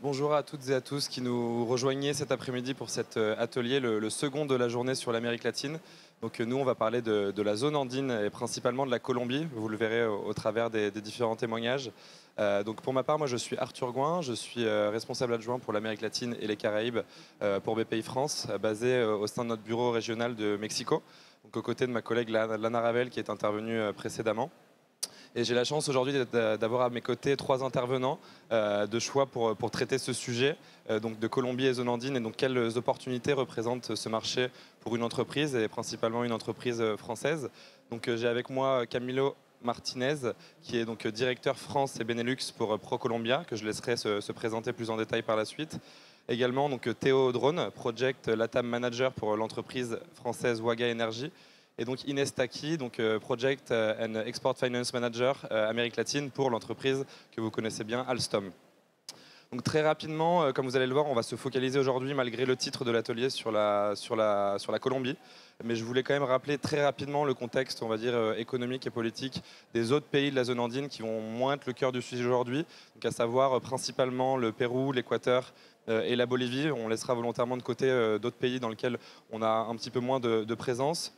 Bonjour à toutes et à tous qui nous rejoignez cet après-midi pour cet atelier, le second de la journée sur l'Amérique latine. Donc nous, on va parler de la zone andine et principalement de la Colombie. Vous le verrez au travers des différents témoignages. Donc pour ma part, moi je suis Arthur Gouin, je suis responsable adjoint pour l'Amérique latine et les Caraïbes pour BPI France, basé au sein de notre bureau régional de Mexico, donc aux côtés de ma collègue Lana Ravel qui est intervenue précédemment. Et j'ai la chance aujourd'hui d'avoir à mes côtés trois intervenants de choix pour traiter ce sujet, donc de Colombie et zone andine, et donc quelles opportunités représente ce marché pour une entreprise, et principalement une entreprise française. Donc j'ai avec moi Camilo Martinez, qui est donc directeur France et Benelux pour ProColombia, que je laisserai se présenter plus en détail par la suite. Également donc Théo Drone, Project Latam Manager pour l'entreprise française Waga Energy. Et donc Inès Taki, donc Project and Export Finance Manager Amérique latine pour l'entreprise que vous connaissez bien, Alstom. Donc très rapidement, comme vous allez le voir, on va se focaliser aujourd'hui, malgré le titre de l'atelier, sur la Colombie. Mais je voulais quand même rappeler très rapidement le contexte, on va dire, économique et politique des autres pays de la zone andine qui vont moins être le cœur du sujet aujourd'hui, donc à savoir principalement le Pérou, l'Équateur et la Bolivie. On laissera volontairement de côté d'autres pays dans lesquels on a un petit peu moins de présence.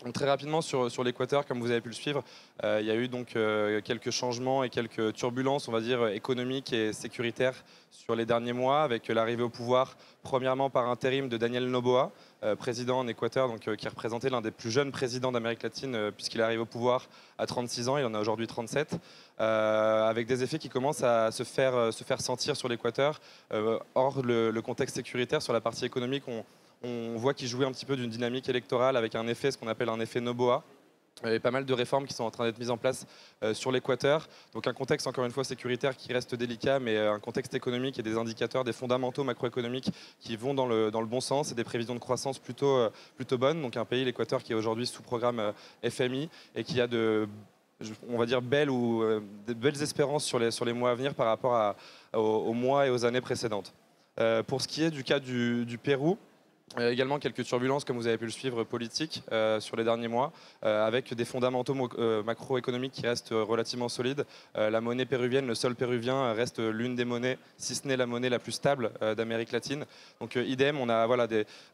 Donc, très rapidement sur l'Équateur, comme vous avez pu le suivre, il y a eu donc quelques changements et quelques turbulences, on va dire, économiques et sécuritaires sur les derniers mois, avec l'arrivée au pouvoir, premièrement par intérim de Daniel Noboa, président en Équateur, donc, qui représentait l'un des plus jeunes présidents d'Amérique latine, puisqu'il arrive au pouvoir à 36 ans, il en a aujourd'hui 37, avec des effets qui commencent à se faire sentir sur l'Équateur. Hors le contexte sécuritaire, sur la partie économique, on voit qu'il jouait un petit peu d'une dynamique électorale avec un effet, ce qu'on appelle un effet Noboa. Il y a pas mal de réformes qui sont en train d'être mises en place sur l'Équateur. Donc un contexte, encore une fois, sécuritaire qui reste délicat, mais un contexte économique et des indicateurs, des fondamentaux macroéconomiques qui vont dans le bon sens et des prévisions de croissance plutôt bonnes. Donc un pays, l'Équateur, qui est aujourd'hui sous programme FMI et qui a on va dire, de belles espérances sur les mois à venir par rapport aux mois et aux années précédentes. Pour ce qui est du cas du Pérou, également quelques turbulences, comme vous avez pu le suivre, politiques sur les derniers mois, avec des fondamentaux macroéconomiques qui restent relativement solides. La monnaie péruvienne, le sol péruvien, reste l'une des monnaies, si ce n'est la monnaie la plus stable d'Amérique latine. Donc idem, on a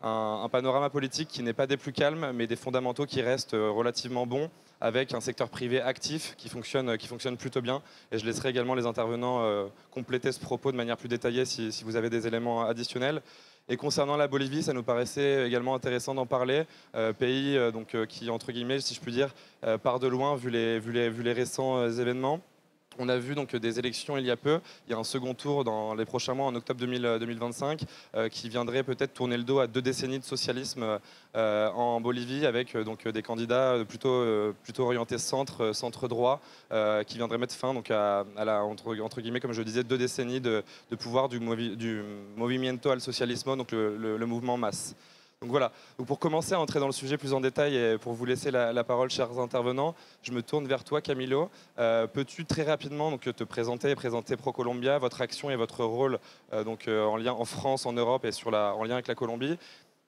un panorama politique qui n'est pas des plus calmes, mais des fondamentaux qui restent relativement bons, avec un secteur privé actif qui fonctionne plutôt bien. Et je laisserai également les intervenants compléter ce propos de manière plus détaillée si vous avez des éléments additionnels. Et concernant la Bolivie, ça nous paraissait également intéressant d'en parler. Pays qui, entre guillemets, si je puis dire, part de loin vu les récents événements. On a vu donc des élections il y a peu. Il y a un second tour dans les prochains mois, en octobre 2025, qui viendrait peut-être tourner le dos à 2 décennies de socialisme en Bolivie, avec des candidats plutôt orientés centre droit, qui viendraient mettre fin donc à entre guillemets, comme je le disais, 2 décennies de pouvoir du Movimiento al Socialismo, donc le mouvement masse. Donc voilà, donc pour commencer à entrer dans le sujet plus en détail et pour vous laisser la parole, chers intervenants, je me tourne vers toi, Camilo. Peux-tu très rapidement donc, te présenter et présenter ProColombia, votre action et votre rôle en lien en France, en Europe et en lien avec la Colombie,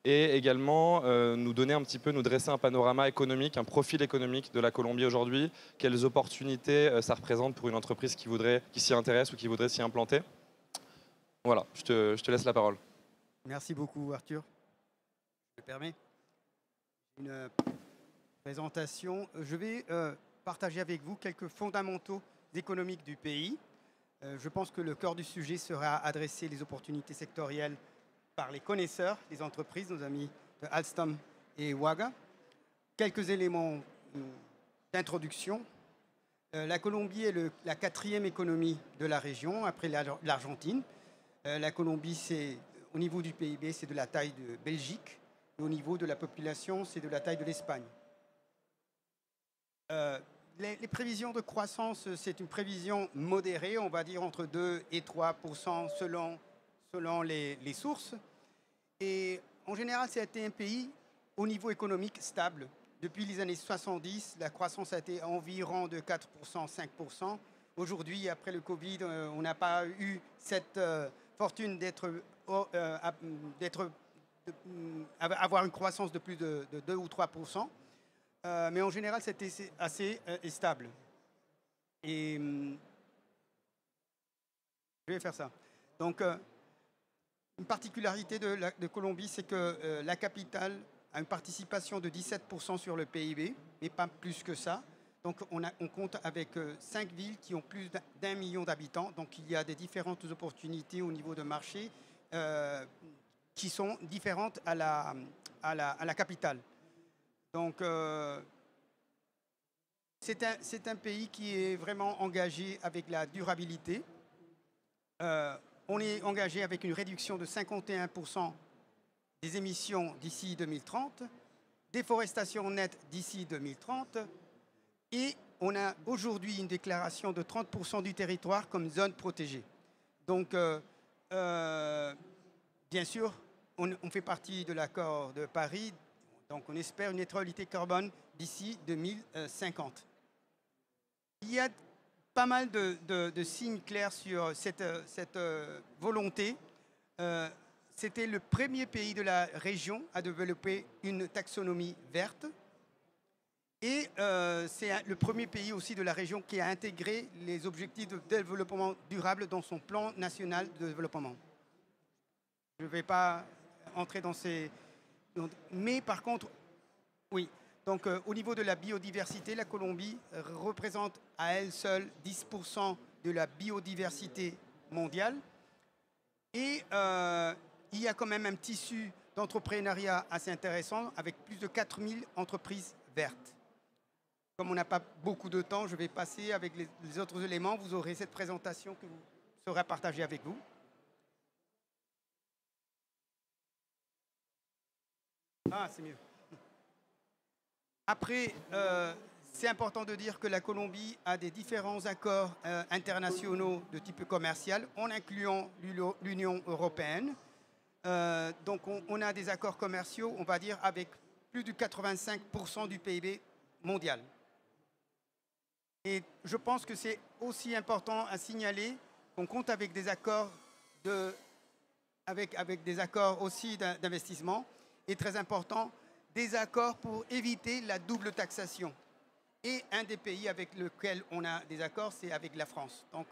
et également nous dresser un panorama économique, un profil économique de la Colombie aujourd'hui, quelles opportunités ça représente pour une entreprise qui s'y intéresse ou qui voudrait s'y implanter. Voilà, je te laisse la parole. Merci beaucoup, Arthur. Je me permets une présentation. Je vais partager avec vous quelques fondamentaux économiques du pays. Je pense que le cœur du sujet sera adresser les opportunités sectorielles par les connaisseurs des entreprises, nos amis de Alstom et Waga. Quelques éléments d'introduction. La Colombie est la 4e économie de la région, après l'Argentine. La Colombie, au niveau du PIB, c'est de la taille de Belgique. Et au niveau de la population, c'est de la taille de l'Espagne. Les prévisions de croissance, c'est une prévision modérée, on va dire entre 2 et 3% selon les sources. Et en général, c'était un pays au niveau économique stable. Depuis les années 70, la croissance a été environ de 4%, 5%. Aujourd'hui, après le Covid, on n'a pas eu cette fortune avoir une croissance de plus de 2 ou 3%. Mais en général, c'était assez stable. Et je vais faire ça. Donc, une particularité de Colombie, c'est que la capitale a une participation de 17% sur le PIB, mais pas plus que ça. Donc, on compte avec 5 villes qui ont plus d'1 million d'habitants. Donc, il y a des différentes opportunités au niveau de marché qui sont différentes à la capitale. Donc, c'est un pays qui est vraiment engagé avec la durabilité. On est engagé avec une réduction de 51% des émissions d'ici 2030, déforestation nette d'ici 2030, et on a aujourd'hui une déclaration de 30% du territoire comme zone protégée. Donc, bien sûr, on fait partie de l'accord de Paris, donc on espère une neutralité carbone d'ici 2050. Il y a pas mal de signes clairs sur cette volonté. C'était le premier pays de la région à développer une taxonomie verte. Et c'est le premier pays aussi de la région qui a intégré les objectifs de développement durable dans son plan national de développement. Je ne vais pas entrer dans ces... Mais par contre, oui. Donc au niveau de la biodiversité, la Colombie représente à elle seule 10% de la biodiversité mondiale. Et il y a quand même un tissu d'entrepreneuriat assez intéressant avec plus de 4000 entreprises vertes. Comme on n'a pas beaucoup de temps, je vais passer avec les autres éléments. Vous aurez cette présentation que vous serez partagée avec vous. Ah, c'est mieux. Après, c'est important de dire que la Colombie a des différents accords internationaux de type commercial, en incluant l'Union européenne. Donc, on a des accords commerciaux, on va dire, avec plus de 85% du PIB mondial. Et je pense que c'est aussi important à signaler qu'on compte avec des accords avec des accords aussi d'investissement. Et très important, des accords pour éviter la double taxation. Et un des pays avec lequel on a des accords, c'est avec la France. Donc,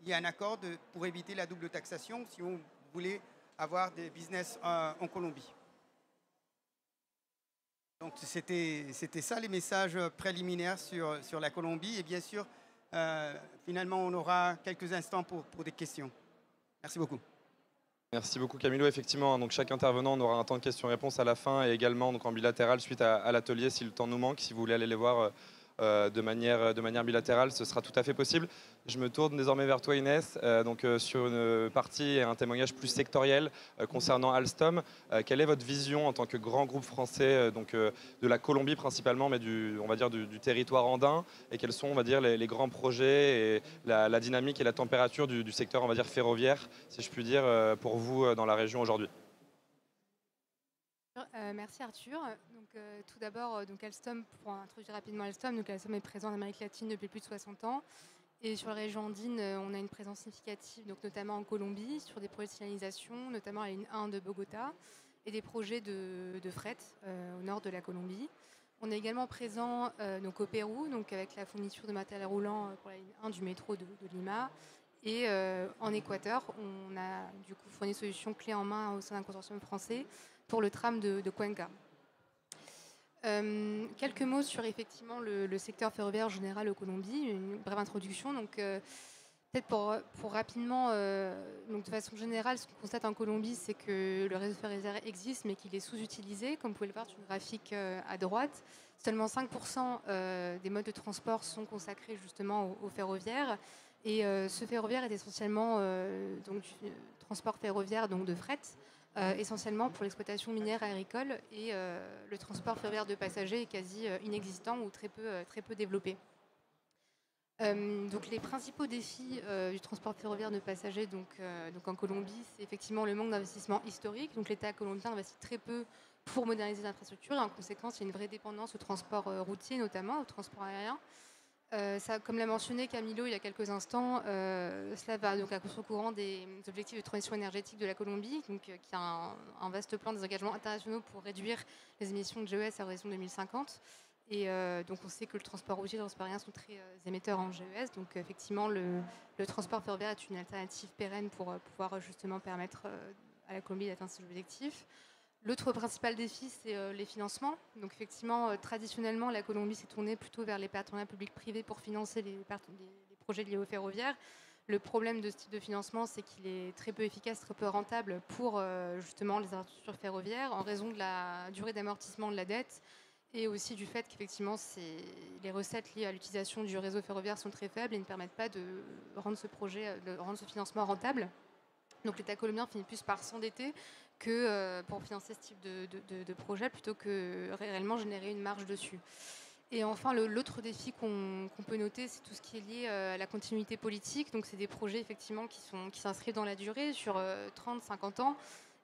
il y a un accord pour éviter la double taxation si on voulait avoir des business en Colombie. Donc, c'était ça les messages préliminaires sur la Colombie. Et bien sûr, finalement, on aura quelques instants pour des questions. Merci beaucoup. Merci beaucoup Camilo. Effectivement, donc chaque intervenant aura un temps de questions-réponses à la fin et également donc en bilatéral suite à l'atelier si le temps nous manque. Si vous voulez aller les voir de manière bilatérale, ce sera tout à fait possible. Je me tourne désormais vers toi Inès, sur une partie et un témoignage plus sectoriel concernant Alstom. Quelle est votre vision en tant que grand groupe français de la Colombie principalement, mais on va dire du territoire andin, et quels sont on va dire, les grands projets et la dynamique et la température du secteur on va dire, ferroviaire, si je puis dire, pour vous dans la région aujourd'hui? Merci Arthur. Tout d'abord, Alstom, pour introduire rapidement Alstom, Alstom est présent en Amérique latine depuis plus de 60 ans. Et sur la région andine, on a une présence significative, notamment en Colombie, sur des projets de signalisation, notamment la ligne 1 de Bogota, et des projets de fret au nord de la Colombie. On est également présent au Pérou, avec la fourniture de matériel roulant pour la ligne 1 du métro de Lima. Et en Équateur, on a du coup fourni une solution clé en main au sein d'un consortium français pour le tram de Cuenca. Quelques mots sur effectivement le secteur ferroviaire en général au Colombie, une brève introduction. Peut-être pour rapidement, de façon générale, ce qu'on constate en Colombie, c'est que le réseau ferroviaire existe, mais qu'il est sous-utilisé. Comme vous pouvez le voir sur une graphique à droite, seulement 5% des modes de transport sont consacrés justement au ferroviaire. Et ce ferroviaire est essentiellement du transport ferroviaire de fret, essentiellement pour l'exploitation minière agricole, et le transport ferroviaire de passagers est quasi inexistant ou très peu développé. Les principaux défis du transport ferroviaire de passagers en Colombie, c'est effectivement le manque d'investissement historique. L'État colombien investit très peu pour moderniser l'infrastructure, et en conséquence, il y a une vraie dépendance au transport routier, notamment au transport aérien. Comme l'a mentionné Camilo il y a quelques instants, cela va à contre-courant des objectifs de transition énergétique de la Colombie, qui a un vaste plan des engagements internationaux pour réduire les émissions de GES à l'horizon 2050. Et donc on sait que le transport routier et le transport aérien sont très émetteurs en GES. Donc effectivement, le transport ferroviaire est une alternative pérenne pour pouvoir justement permettre à la Colombie d'atteindre ses objectifs. L'autre principal défi, c'est les financements. Donc effectivement, traditionnellement, la Colombie s'est tournée plutôt vers les partenariats publics-privés pour financer les projets liés au ferroviaire. Le problème de ce type de financement, c'est qu'il est très peu efficace, très peu rentable pour justement les infrastructures ferroviaires en raison de la durée d'amortissement de la dette et aussi du fait qu'effectivement les recettes liées à l'utilisation du réseau ferroviaire sont très faibles et ne permettent pas de rendre ce financement rentable. Donc l'État colombien finit plus par s'endetter que pour financer ce type de projet plutôt que réellement générer une marge dessus. Et enfin, l'autre défi qu'on peut noter, c'est tout ce qui est lié à la continuité politique. Donc c'est des projets effectivement qui s'inscrivent dans la durée sur 30-50 ans.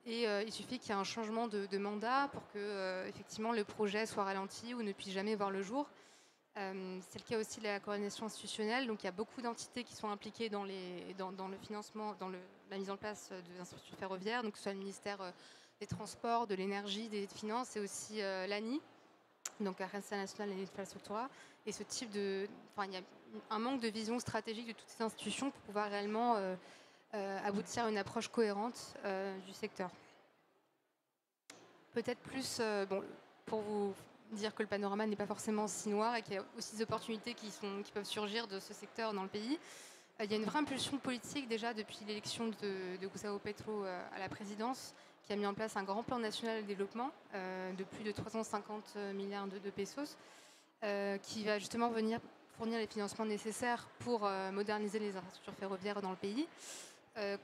Et il suffit qu'il y ait un changement de mandat pour que effectivement le projet soit ralenti ou ne puisse jamais voir le jour. C'est le cas aussi de la coordination institutionnelle. Donc il y a beaucoup d'entités qui sont impliquées dans le financement, dans la mise en place des infrastructures ferroviaires, donc que ce soit le ministère des Transports, de l'Énergie, des Finances et aussi l'ANI, donc Agència Nacional de l'Infrastructura. Et ce type il y a un manque de vision stratégique de toutes ces institutions pour pouvoir réellement aboutir à une approche cohérente du secteur. Peut-être plus, pour vous dire que le panorama n'est pas forcément si noir et qu'il y a aussi des opportunités qui peuvent surgir de ce secteur dans le pays. Il y a une vraie impulsion politique déjà depuis l'élection de Gustavo Petro à la présidence, qui a mis en place un grand plan national de développement de plus de 350 milliards de pesos, qui va justement venir fournir les financements nécessaires pour moderniser les infrastructures ferroviaires dans le pays.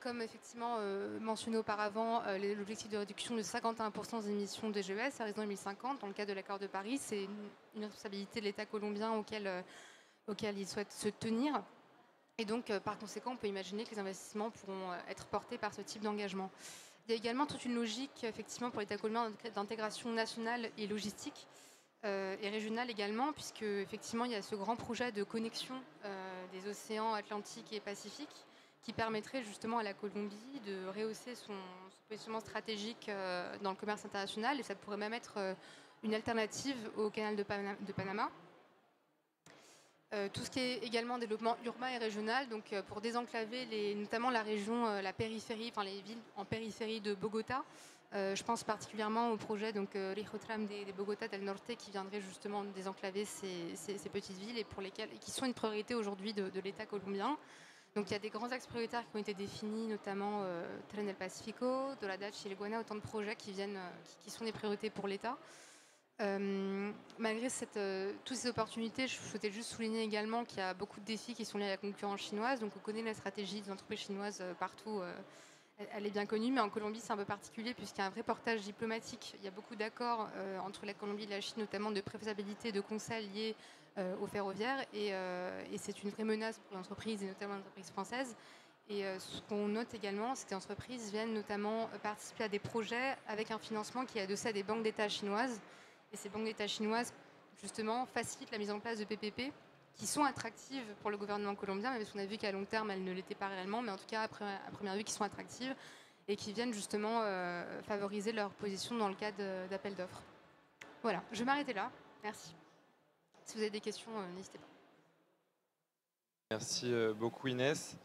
Comme effectivement mentionné auparavant, l'objectif de réduction de 51% des émissions de GES à l'horizon 2050, dans le cadre de l'accord de Paris, c'est une responsabilité de l'État colombien auquel il souhaite se tenir. Et donc, par conséquent, on peut imaginer que les investissements pourront être portés par ce type d'engagement. Il y a également toute une logique, effectivement, pour l'État colombien d'intégration nationale et logistique, et régionale également, puisque effectivement, il y a ce grand projet de connexion des océans Atlantique et Pacifique, qui permettrait justement à la Colombie de rehausser son positionnement stratégique dans le commerce international, et ça pourrait même être une alternative au canal de Panama. Tout ce qui est également développement urbain et régional, donc pour désenclaver notamment la région, la périphérie, enfin les villes en périphérie de Bogota. Je pense particulièrement au projet Rijotram de Bogota del Norte, qui viendrait justement désenclaver ces petites villes et qui sont une priorité aujourd'hui de l'État colombien. Donc il y a des grands axes prioritaires qui ont été définis, notamment Tren del Pacífico, Dorada, Chiliguana, autant de projets qui sont des priorités pour l'État. Malgré toutes ces opportunités, je souhaitais juste souligner également qu'il y a beaucoup de défis qui sont liés à la concurrence chinoise. Donc on connaît la stratégie des entreprises chinoises partout, elle est bien connue, mais en Colombie c'est un peu particulier puisqu'il y a un vrai portage diplomatique. Il y a beaucoup d'accords entre la Colombie et la Chine, notamment de préfaisabilité de conseils liés au ferroviaire, et c'est une vraie menace pour les entreprises et notamment les entreprises françaises. Et ce qu'on note également, c'est que les entreprises viennent notamment participer à des projets avec un financement qui est adossé à des banques d'État chinoises. Et ces banques d'État chinoises, justement, facilitent la mise en place de PPP qui sont attractives pour le gouvernement colombien, même si on a vu qu'à long terme, elles ne l'étaient pas réellement, mais en tout cas, à première vue, qui sont attractives et qui viennent justement favoriser leur position dans le cadre d'appels d'offres. Voilà, je vais m'arrêter là. Merci. Si vous avez des questions, n'hésitez pas. Merci beaucoup Inès.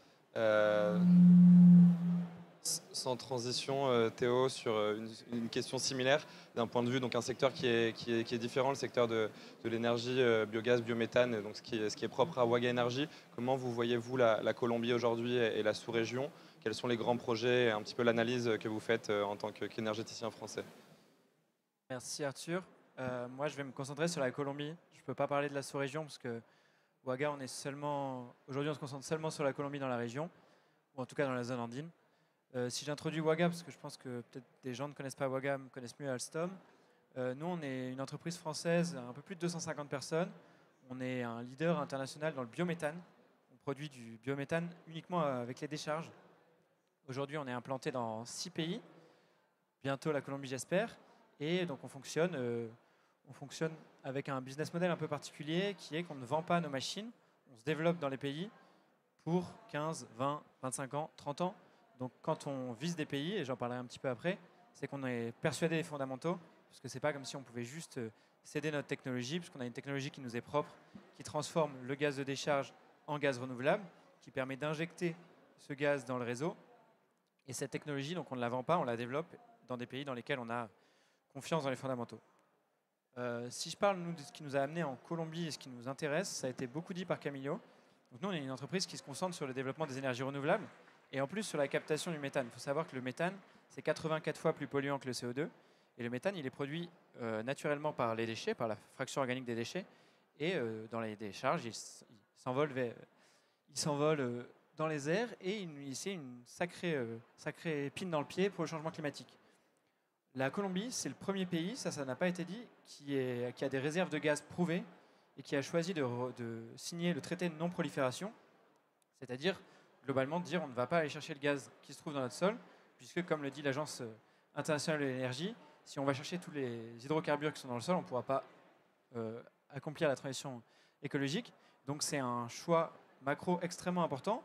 Sans transition, Théo, sur une question similaire, d'un point de vue, donc un secteur qui est différent, le secteur de l'énergie, biogaz, biométhane, donc ce qui est propre à Waga Energy. Comment vous voyez-vous la Colombie aujourd'hui et la sous-région? Quels sont les grands projets et un petit peu l'analyse que vous faites en tant qu'énergéticien français? Merci Arthur. Moi, je vais me concentrer sur la Colombie. Je ne peux pas parler de la sous-région parce que Waga, aujourd'hui, on se concentre seulement sur la Colombie dans la région, ou en tout cas dans la zone andine. Si j'introduis Waga, parce que je pense que peut-être des gens ne connaissent pas Waga, me connaissent mieux Alstom. Nous, on est une entreprise française, un peu plus de 250 personnes. On est un leader international dans le biométhane. On produit du biométhane uniquement avec les décharges. Aujourd'hui, on est implanté dans 6 pays. Bientôt la Colombie, j'espère. Et donc, on fonctionne avec un business model un peu particulier qui est qu'on ne vend pas nos machines. On se développe dans les pays pour 15, 20, 25 ans, 30 ans. Donc quand on vise des pays, et j'en parlerai un petit peu après, c'est qu'on est persuadé des fondamentaux, parce que c'est pas comme si on pouvait juste céder notre technologie, puisqu'on a une technologie qui nous est propre, qui transforme le gaz de décharge en gaz renouvelable, qui permet d'injecter ce gaz dans le réseau. Et cette technologie, donc on ne la vend pas, on la développe dans des pays dans lesquels on a confiance dans les fondamentaux. Si je parle de ce qui nous a amené en Colombie et ce qui nous intéresse, ça a été beaucoup dit par Camilo. Donc nous, on est une entreprise qui se concentre sur le développement des énergies renouvelables et en plus sur la captation du méthane. Il faut savoir que le méthane, c'est 84 fois plus polluant que le CO2. Et le méthane, il est produit naturellement par les déchets, par la fraction organique des déchets. Et dans les décharges, il s'envole dans les airs et c'est une sacrée épine dans le pied pour le changement climatique. La Colombie, c'est le premier pays, ça n'a pas été dit, qui a des réserves de gaz prouvées et qui a choisi de signer le traité de non-prolifération, c'est-à-dire globalement de dire on ne va pas aller chercher le gaz qui se trouve dans notre sol, puisque comme le dit l'Agence internationale de l'énergie, si on va chercher tous les hydrocarbures qui sont dans le sol, on ne pourra pas accomplir la transition écologique. Donc c'est un choix macro extrêmement important.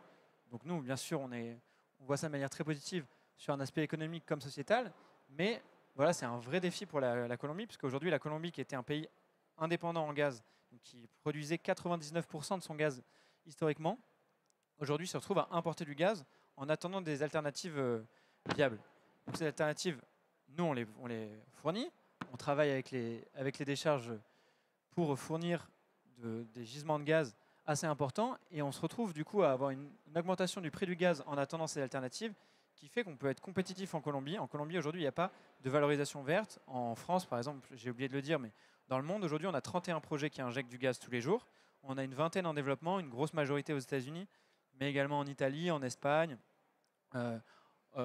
Donc nous, bien sûr, on voit ça de manière très positive sur un aspect économique comme sociétal, mais voilà, c'est un vrai défi pour la Colombie, puisque aujourd'hui, la Colombie, qui était un pays indépendant en gaz, donc qui produisait 99% de son gaz historiquement, aujourd'hui se retrouve à importer du gaz en attendant des alternatives viables. Donc ces alternatives, nous, on les fournit. On travaille avec les décharges pour fournir des gisements de gaz assez importants et on se retrouve du coup à avoir une augmentation du prix du gaz en attendant ces alternatives qui fait qu'on peut être compétitif en Colombie. En Colombie, aujourd'hui, il n'y a pas de valorisation verte. En France, par exemple, j'ai oublié de le dire, mais dans le monde, aujourd'hui, on a 31 projets qui injectent du gaz tous les jours. On a une vingtaine en développement, une grosse majorité aux États-Unis, mais également en Italie, en Espagne,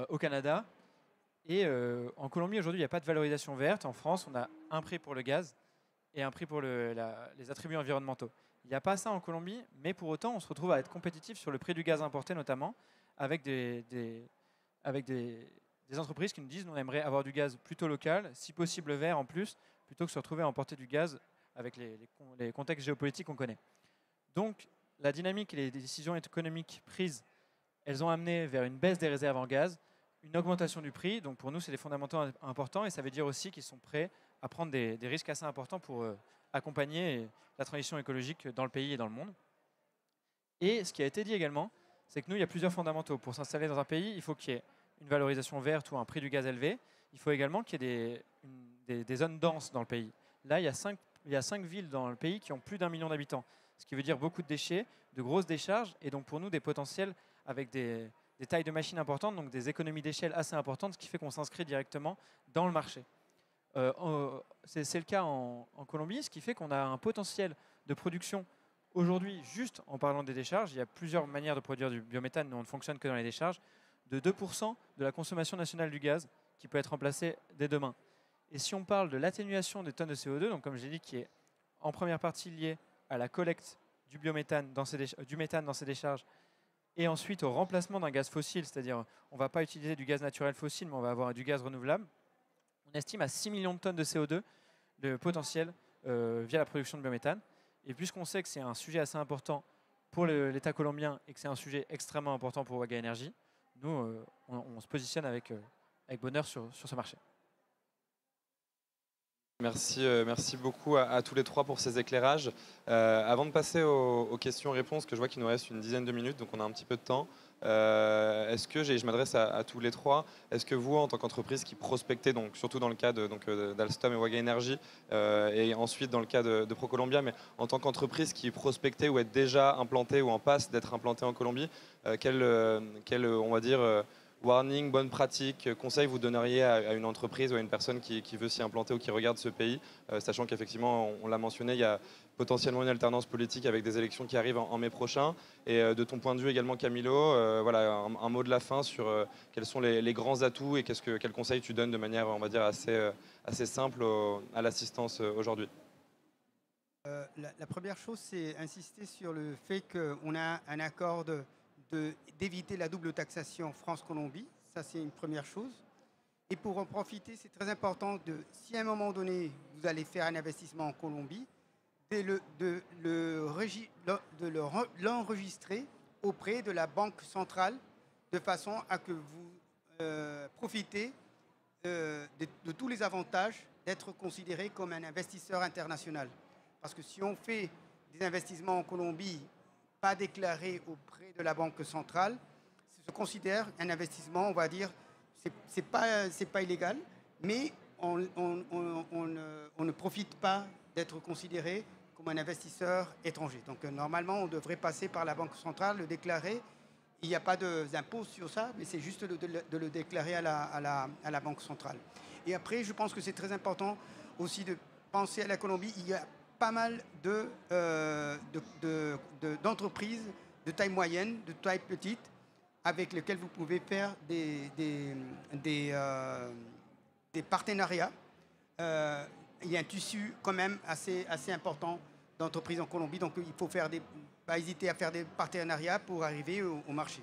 au Canada. Et en Colombie, aujourd'hui, il n'y a pas de valorisation verte. En France, on a un prix pour le gaz et un prix pour les attributs environnementaux. Il n'y a pas ça en Colombie, mais pour autant, on se retrouve à être compétitif sur le prix du gaz importé notamment, avec des entreprises qui nous disent qu'on aimerait avoir du gaz plutôt local, si possible vert en plus, plutôt que se retrouver à importer du gaz avec les contextes géopolitiques qu'on connaît. Donc, la dynamique et les décisions économiques prises, elles ont amené vers une baisse des réserves en gaz, une augmentation du prix. Donc, pour nous, c'est des fondamentaux importants et ça veut dire aussi qu'ils sont prêts à prendre des risques assez importants pour accompagner la transition écologique dans le pays et dans le monde. Et ce qui a été dit également, c'est que nous, il y a plusieurs fondamentaux. Pour s'installer dans un pays, il faut qu'il y ait une valorisation verte ou un prix du gaz élevé. Il faut également qu'il y ait des zones denses dans le pays. Là, il y a 5 villes dans le pays qui ont plus d'1 million d'habitants, ce qui veut dire beaucoup de déchets, de grosses décharges, et donc pour nous, des potentiels avec des tailles de machines importantes, donc des économies d'échelle assez importantes, ce qui fait qu'on s'inscrit directement dans le marché. C'est le cas en Colombie, ce qui fait qu'on a un potentiel de production. Aujourd'hui, juste en parlant des décharges, il y a plusieurs manières de produire du biométhane, nous on ne fonctionne que dans les décharges, de 2% de la consommation nationale du gaz qui peut être remplacée dès demain. Et si on parle de l'atténuation des tonnes de CO2, donc comme j'ai dit, qui est en première partie liée à la collecte du biométhane du méthane dans ces décharges, et ensuite au remplacement d'un gaz fossile, c'est-à-dire on ne va pas utiliser du gaz naturel fossile, mais on va avoir du gaz renouvelable, on estime à 6 millions de tonnes de CO2 de potentiel via la production de biométhane. Et puisqu'on sait que c'est un sujet assez important pour l'État colombien et que c'est un sujet extrêmement important pour Waga Energy, nous, on se positionne avec bonheur sur ce marché. Merci beaucoup à tous les trois pour ces éclairages. Avant de passer aux questions-réponses, que je vois qu'il nous reste une dizaine de minutes, donc on a un petit peu de temps, est-ce que, je m'adresse à tous les trois, est-ce que vous, en tant qu'entreprise qui prospectez, donc, surtout dans le cas d'Alstom et Waga Energy, et ensuite dans le cas de ProColombia, mais en tant qu'entreprise qui prospectez ou êtes déjà implantée ou en passe d'être implantée en Colombie, quel on va dire, warning, bonne pratique, conseil vous donneriez à une entreprise ou à une personne qui veut s'y implanter ou qui regarde ce pays, sachant qu'effectivement, on l'a mentionné, il y a potentiellement une alternance politique avec des élections qui arrivent en mai prochain. Et de ton point de vue également, Camilo, voilà, un mot de la fin sur quels sont les grands atouts et quel conseil tu donnes de manière, on va dire, assez simple à l'assistance aujourd'hui. La première chose, c'est insister sur le fait qu'on a un accord d'éviter la double taxation France-Colombie. Ça, c'est une première chose. Et pour en profiter, c'est très important si à un moment donné, vous allez faire un investissement en Colombie, de l'enregistrer auprès de la Banque centrale de façon à que vous profitez de tous les avantages d'être considéré comme un investisseur international. Parce que si on fait des investissements en Colombie pas déclarés auprès de la Banque centrale, se considère un investissement, on va dire, c'est pas illégal, mais on ne profite pas d'être considéré comme un investisseur étranger. Donc normalement, on devrait passer par la Banque centrale, le déclarer. Il n'y a pas d'impôt sur ça, mais c'est juste de le déclarer à la Banque centrale. Et après, je pense que c'est très important aussi de penser à la Colombie. Il y a pas mal d'entreprises de taille moyenne, de taille petite, avec lesquelles vous pouvez faire des partenariats. Il y a un tissu quand même assez important d'entreprises en Colombie, donc il faut pas hésiter à faire des partenariats pour arriver au marché.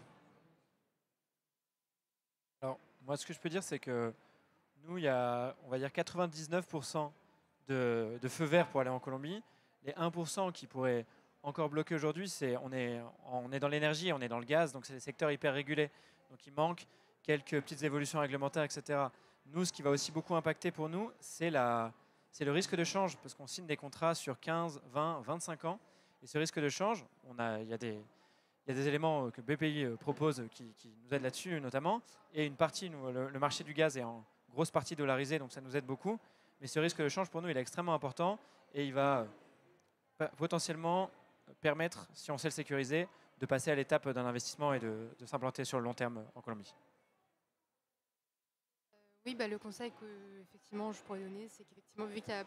Alors, moi, ce que je peux dire, c'est que nous, il y a, on va dire, 99% de feux verts pour aller en Colombie. Les 1% qui pourraient encore bloquer aujourd'hui, on est dans l'énergie, on est dans le gaz, donc c'est des secteurs hyper régulés. Donc il manque quelques petites évolutions réglementaires, etc. Nous, ce qui va aussi beaucoup impacter pour nous, c'est le risque de change, parce qu'on signe des contrats sur 15, 20, 25 ans. Et ce risque de change, il y a des éléments que BPI propose qui nous aident là-dessus notamment. Et une partie, le marché du gaz est en grosse partie dollarisé, donc ça nous aide beaucoup. Mais ce risque de change, pour nous, il est extrêmement important et il va potentiellement permettre, si on sait le sécuriser, de passer à l'étape d'un investissement et de s'implanter sur le long terme en Colombie. Oui, le conseil que effectivement, je pourrais donner, c'est qu'effectivement, vu qu'il y a,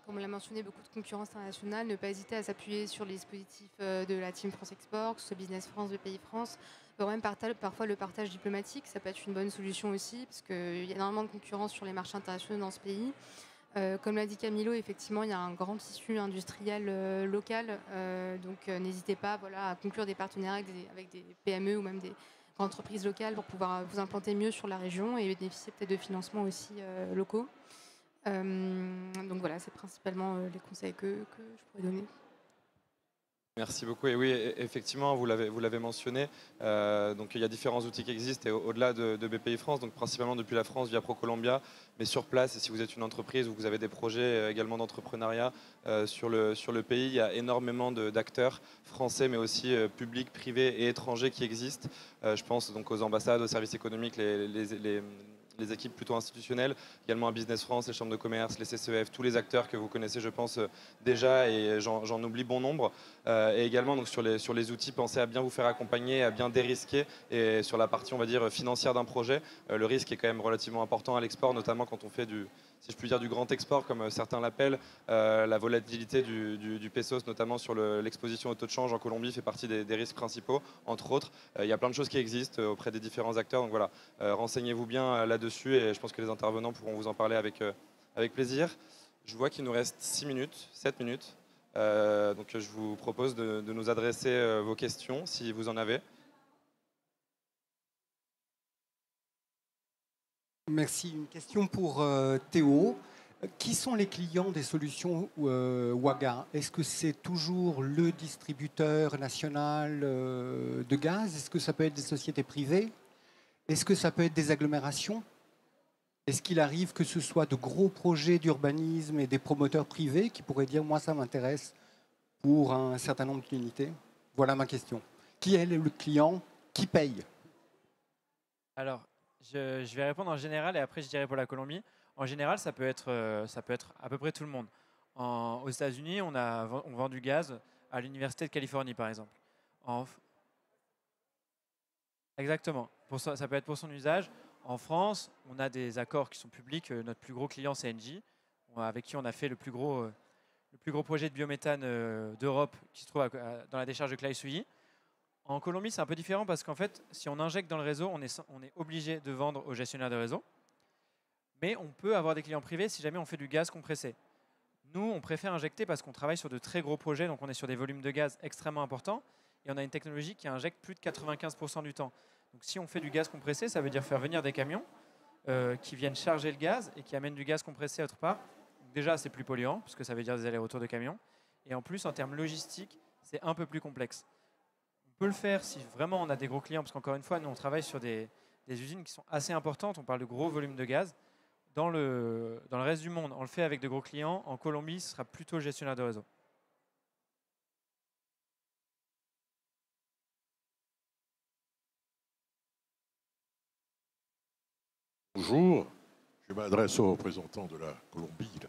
comme on l'a mentionné, beaucoup de concurrence internationale, ne pas hésiter à s'appuyer sur les dispositifs de la Team France Export, que ce soit Business France, BPI France, voire même parfois le partage diplomatique, ça peut être une bonne solution aussi, parce qu'il y a énormément de concurrence sur les marchés internationaux dans ce pays. Comme l'a dit Camilo, effectivement, il y a un grand tissu industriel local, donc n'hésitez pas à conclure des partenariats avec des PME ou même des grandes entreprises locales pour pouvoir vous implanter mieux sur la région et bénéficier peut-être de financements aussi locaux. Donc voilà, c'est principalement les conseils que je pourrais donner. Merci beaucoup. Et oui, effectivement, vous l'avez mentionné. Donc il y a différents outils qui existent et au-delà de BPI France, donc principalement depuis la France via ProColombia, mais sur place. Et si vous êtes une entreprise ou que vous avez des projets également d'entrepreneuriat sur le pays, il y a énormément d'acteurs français, mais aussi publics, privés et étrangers qui existent. Je pense donc aux ambassades, aux services économiques, les équipes plutôt institutionnelles, également à Business France, les chambres de commerce, les CCEF, tous les acteurs que vous connaissez, je pense, déjà, et j'en oublie bon nombre. Et également, donc, sur les outils, pensez à bien vous faire accompagner, à bien dérisquer. Et sur la partie, on va dire, financière d'un projet, le risque est quand même relativement important à l'export, notamment quand on fait si je puis dire, du grand export, comme certains l'appellent. La volatilité du pesos, notamment sur l'exposition au taux de change en Colombie, fait partie des risques principaux, entre autres. Il y a plein de choses qui existent auprès des différents acteurs. Donc voilà, renseignez-vous bien là-dessus et je pense que les intervenants pourront vous en parler avec plaisir. Je vois qu'il nous reste 6 minutes, 7 minutes. Donc je vous propose de nous adresser vos questions, si vous en avez. Merci. Une question pour Théo. Qui sont les clients des solutions Waga? Est-ce que c'est toujours le distributeur national de gaz? Est-ce que ça peut être des sociétés privées? Est-ce que ça peut être des agglomérations? Est-ce qu'il arrive que ce soit de gros projets d'urbanisme et des promoteurs privés qui pourraient dire « moi, ça m'intéresse pour un certain nombre d'unités » Voilà ma question. Qui est le client? Qui paye? Alors, je vais répondre en général et après je dirai pour la Colombie. En général, ça peut être à peu près tout le monde. Aux États-Unis, on vend du gaz à l'Université de Californie, par exemple. Exactement. Ça peut être pour son usage. En France, on a des accords qui sont publics. Notre plus gros client, c'est Engie, avec qui on a fait le plus gros projet de biométhane d'Europe qui se trouve dans la décharge de Clay-Souilly. En Colombie, c'est un peu différent parce qu'en fait, si on injecte dans le réseau, on est obligé de vendre au gestionnaire de réseau. Mais on peut avoir des clients privés si jamais on fait du gaz compressé. Nous, on préfère injecter parce qu'on travaille sur de très gros projets, donc on est sur des volumes de gaz extrêmement importants et on a une technologie qui injecte plus de 95% du temps. Donc si on fait du gaz compressé, ça veut dire faire venir des camions qui viennent charger le gaz et qui amènent du gaz compressé autre part. Donc déjà, c'est plus polluant, parce que ça veut dire des allers-retours de camions. Et en plus, en termes logistiques, c'est un peu plus complexe. On peut le faire si vraiment on a des gros clients, parce qu'encore une fois, nous, on travaille sur des usines qui sont assez importantes. On parle de gros volumes de gaz. dans le reste du monde, on le fait avec de gros clients. En Colombie, ce sera plutôt gestionnaire de réseau. Bonjour, je m'adresse aux représentants de la Colombie. Là.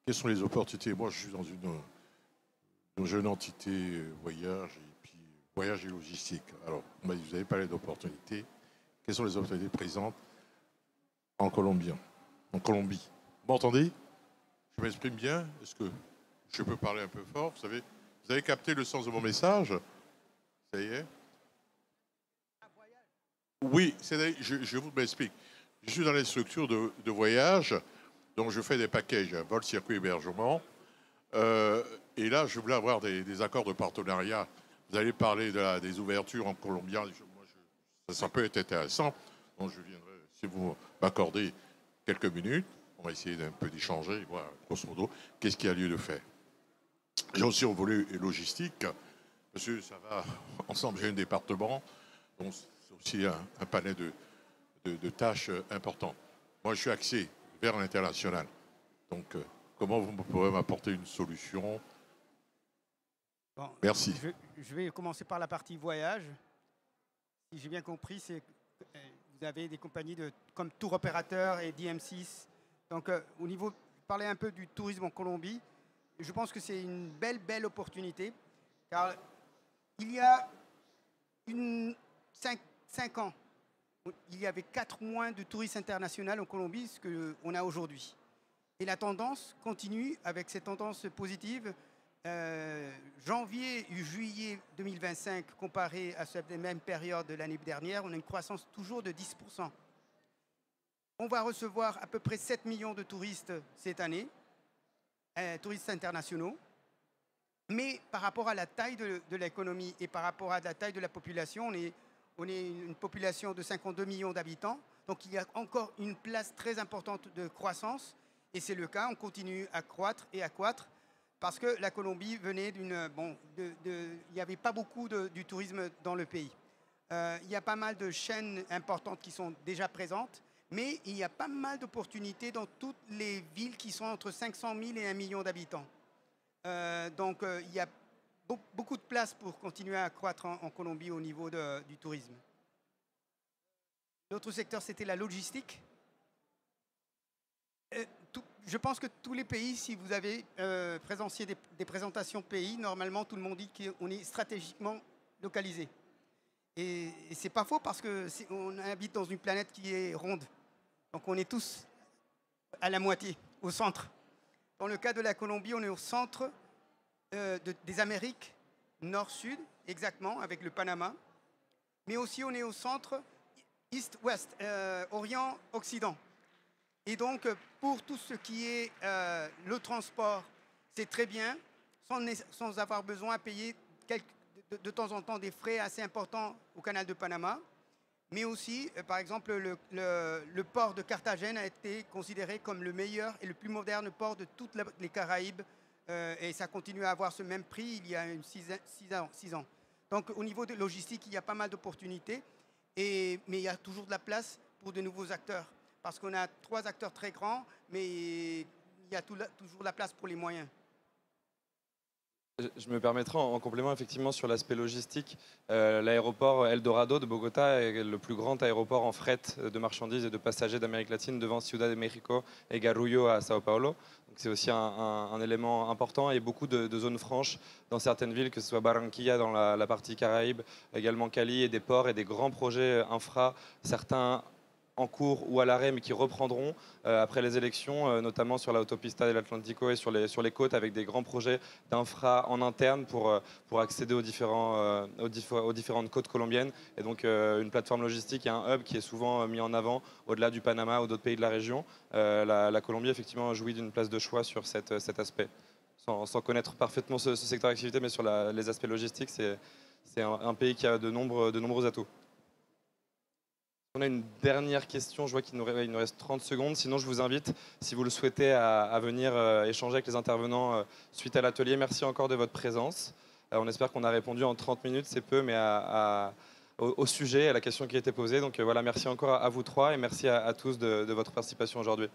Quelles sont les opportunités? Moi, je suis dans une jeune entité voyage et puis voyage et logistique. Alors, on m'a dit, vous avez parlé d'opportunités. Quelles sont les opportunités présentes en Colombie? Vous m'entendez? Je m'exprime bien? Est-ce que je peux parler un peu fort? Vous avez capté le sens de mon message? Ça y est? Oui, je vous m'explique. Je suis dans les structures de voyage, donc je fais des packages, vol, circuit, hébergement. Et là, je voulais avoir des accords de partenariat. Vous allez parler des ouvertures en Colombie. Ça peut être intéressant. Donc je viendrai, si vous m'accordez quelques minutes, on va essayer d'un peu d'échanger, voir grosso modo qu'est-ce qu'il y a lieu de faire. J'ai aussi un volet logistique, parce que ça va ensemble, j'ai un département, donc c'est aussi un panel de tâches importantes. Moi, je suis axé vers l'international. Donc, comment vous pourrez m'apporter une solution? Bon, merci. Je vais commencer par la partie voyage. Si j'ai bien compris, c'est que vous avez des compagnies comme Tour Opérateur et DM6. Donc, au niveau, parler un peu du tourisme en Colombie, je pense que c'est une belle opportunité. Car il y a 5 ans, il y avait 4 moins de touristes internationaux en Colombie que qu'on a aujourd'hui. Et la tendance continue avec cette tendance positive. Janvier-juillet 2025, comparé à cette même période de l'année dernière, on a une croissance toujours de 10%. On va recevoir à peu près 7 millions de touristes cette année, touristes internationaux. Mais par rapport à la taille de l'économie et par rapport à la taille de la population, on est une population de 52 millions d'habitants. Donc il y a encore une place très importante de croissance. Et c'est le cas, on continue à croître et à croître. Parce que la Colombie venait d'une... Bon, il n'y avait pas beaucoup du tourisme dans le pays. Il y a pas mal de chaînes importantes qui sont déjà présentes, mais il y a pas mal d'opportunités dans toutes les villes qui sont entre 500 000 et 1 million d'habitants. Donc il y a beaucoup de place pour continuer à croître en Colombie au niveau du tourisme. L'autre secteur, c'était la logistique. Je pense que tous les pays, si vous avez présencié des présentations pays, normalement, tout le monde dit qu'on est stratégiquement localisé. Et c'est pas faux parce qu'on habite dans une planète qui est ronde. Donc on est tous à la moitié, au centre. Dans le cas de la Colombie, on est au centre des Amériques, nord-sud, exactement, avec le Panama. Mais aussi, on est au centre est-ouest, orient-occident. Et donc, pour tout ce qui est le transport, c'est très bien, sans avoir besoin de payer de temps en temps des frais assez importants au canal de Panama. Mais aussi, par exemple, le port de Carthagène a été considéré comme le meilleur et le plus moderne port de toutes les Caraïbes. Et ça continue à avoir ce même prix il y a 6 ans. Donc, au niveau de logistique, il y a pas mal d'opportunités. Mais il y a toujours de la place pour de nouveaux acteurs. Parce qu'on a 3 acteurs très grands, mais il y a toujours la place pour les moyens. Je me permettrai en complément effectivement sur l'aspect logistique. L'aéroport Eldorado de Bogota est le plus grand aéroport en fret de marchandises et de passagers d'Amérique latine devant Ciudad de México et Garullo à Sao Paulo. Donc c'est aussi un élément important et beaucoup de zones franches dans certaines villes, que ce soit Barranquilla dans la partie Caraïbe, également Cali, et des ports et des grands projets infra, certains en cours ou à l'arrêt, mais qui reprendront après les élections, notamment sur l'autopista del Atlántico et sur les côtes, avec des grands projets d'infra en interne pour accéder aux différentes côtes colombiennes. Et donc une plateforme logistique et un hub qui est souvent mis en avant au-delà du Panama ou d'autres pays de la région. La Colombie, effectivement, jouit d'une place de choix sur cet aspect. Sans connaître parfaitement ce secteur d'activité, mais sur les aspects logistiques, c'est un pays qui a de nombreux atouts. On a une dernière question, je vois qu'il nous reste 30 secondes. Sinon, je vous invite, si vous le souhaitez, à venir échanger avec les intervenants suite à l'atelier. Merci encore de votre présence. On espère qu'on a répondu en 30 minutes, c'est peu, mais à au sujet, à la question qui a été posée. Donc voilà, merci encore à vous trois et merci à tous de votre participation aujourd'hui.